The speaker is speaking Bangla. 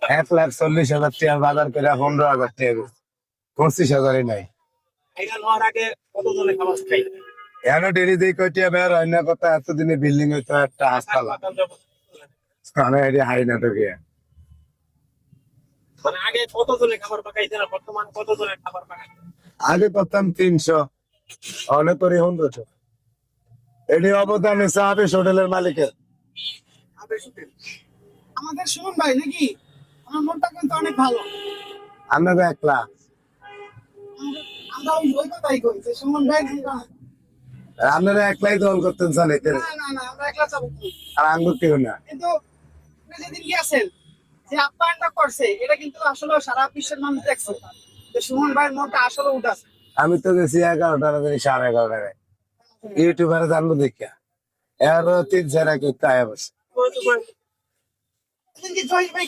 1,40,000 টাকা বাজার করে 15,000 টাকা 25,000 নাই। এটা নেওয়ার আগে কতজনে খাবার খাই? এন ডেরি দিয়ে কয়টিয়া বের হয় না কথা এতদিনে বিল্ডিং হইতো একটা হাসপাতাল আমি এটি হাই না তোকে মানে আগে কতজনে খাবার পাকাইছে না বর্তমান কতজনে খাবার পাকাইছে? আগে করতাম 300 অনেক করে 100 এটি অবদান সাহাবিস হোটেলের মালিকের। আমাদের সুমন ভাই নাকি আমার মনটা কিন্তু অনেক ভালো। আমরা তো একলা আমরা ওই কথাই কই যে সুমন ভাই আপনারা একলাই দল করতেন জানে না না না আমরা একলা যাবো না। আর আঙ্গুর কেউ না। কিন্তু আপনি যেদিন গিয়েছেন যে আপ্যায়নটা করছে এটা কিন্তু আসলে সারা বিশ্বের মানুষ দেখছে যে সুমন ভাইয়ের মনটা আসলে উঠাছে। আমি তো গেছি 11টা রাতে 11:30 ইউটিউবারে জানবো দেখিয়া এর 3 4 করতে আয়া বসে সেদিন কি জয় ভাই